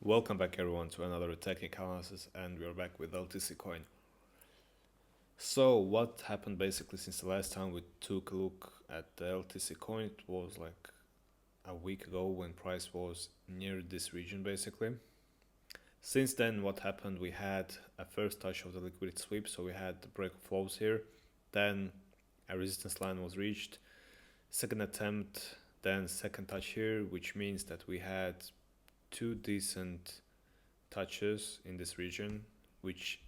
Welcome back everyone to another technical analysis, and we are back with LTC coin. So what happened basically since the last time we took a look at the LTC coin? It was like a week ago when price was near this region basically. Since then what happened, we had a first touch of the liquidity sweep, so we had the break of flows here, then a resistance line was reached, second attempt, then second touch here, which means that we had two decent touches in this region, which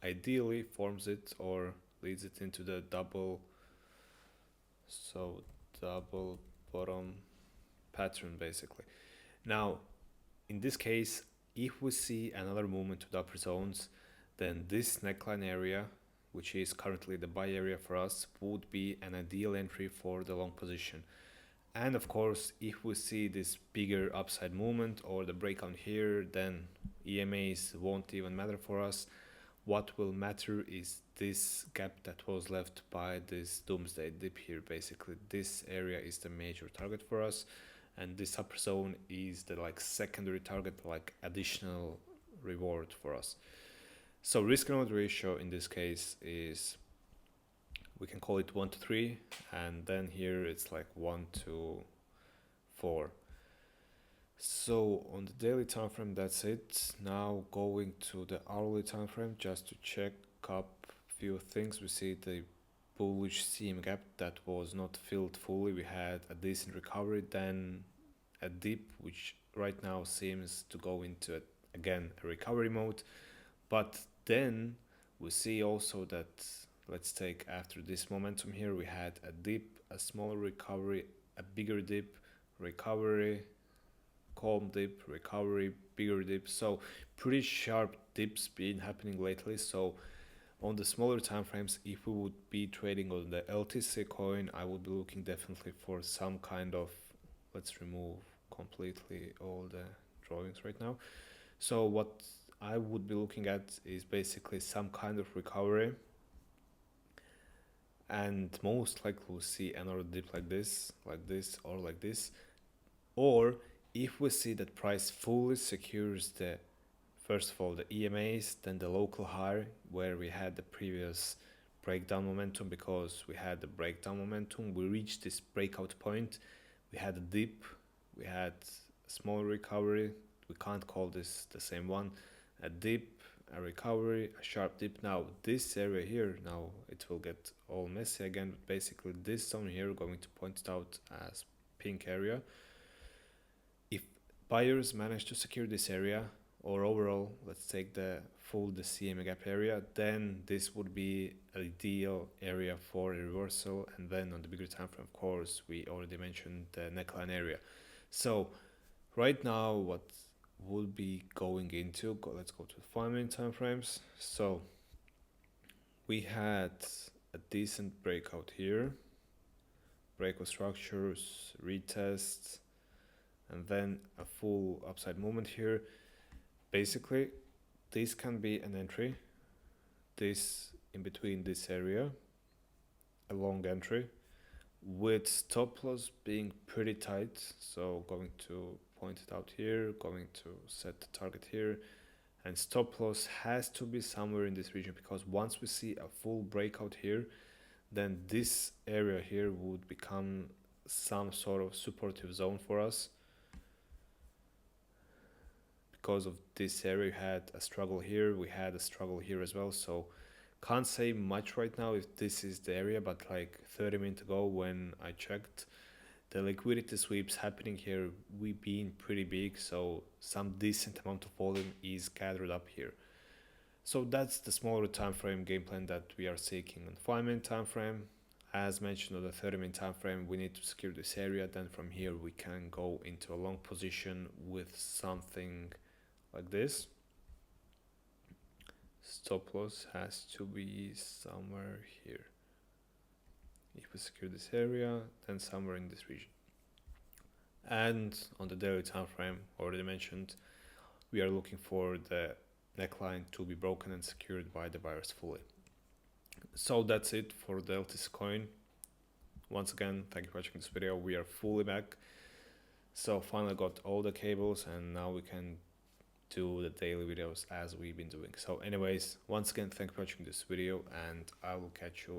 ideally forms it or leads it into the double bottom pattern basically. Now in this case, if we see another movement to the upper zones, then this neckline area, which is currently the buy area for us, would be an ideal entry for the long position. And of course, if we see this bigger upside movement or the breakout here, then EMAs won't even matter for us. What will matter is this gap that was left by this doomsday dip here. Basically, this area is the major target for us, and this upper zone is the secondary target, like additional reward for us. So risk and reward ratio in this case is, we can call it 1 to 3, and then here it's like 1 to 4. So on the daily time frame, that's it. Now going to the hourly time frame just to check up a few things. We see the bullish CM gap that was not filled fully. We had a decent recovery, then a dip, which right now seems to go into again a recovery mode. But then we see also that, let's take after this momentum here, we had a dip, a smaller recovery, a bigger dip, recovery, calm dip, recovery, bigger dip. So pretty sharp dips been happening lately. So on the smaller time frames, if we would be trading on the LTC coin, I would be looking definitely for some kind of, let's remove completely all the drawings right now. So what I would be looking at is basically some kind of recovery, and most likely we'll see another dip like this, or like this. Or if we see that price fully secures the, first of all, the EMAs, then the local high where we had the previous breakdown momentum, because we had the breakdown momentum, we reached this breakout point, we had a dip, we had a small recovery, we can't call this the same one, a dip, a recovery, a sharp dip. Now this area here, now it will get all messy again, but basically this zone here, going to point it out as pink area. If buyers manage to secure this area, or overall, let's take the CMA gap area, then this would be an ideal area for a reversal. And then on the bigger time frame, of course, we already mentioned the neckline area. So right now, what we'll be going into, let's go to the 5-minute time frames. So we had a decent breakout here, breakout structures, retest, and then a full upside movement here. Basically, this can be an entry, this in between this area, a long entry, with stop loss being pretty tight. So going to point it out here, going to set the target here, and stop loss has to be somewhere in this region, because once we see a full breakout here, then this area here would become some sort of supportive zone for us. Because of this area, we had a struggle here, we had a struggle here as well. So can't say much right now if this is the area, but like 30 minutes ago when I checked, the liquidity sweeps happening here, we been pretty big, so some decent amount of volume is gathered up here. So that's the smaller time frame game plan that we are seeking on 5-minute time frame. As mentioned, on the 30-minute time frame, we need to secure this area. Then from here we can go into a long position with something like this. Stop loss has to be somewhere here. If we secure this area, then somewhere in this region. And on the daily time frame, already mentioned, we are looking for the neckline to be broken and secured by the buyers fully. So that's it for the LTC coin. Once again, thank you for watching this video. We are fully back. So finally got all the cables, and now we can do the daily videos as we've been doing. So anyways, once again, thank you for watching this video, and I will catch you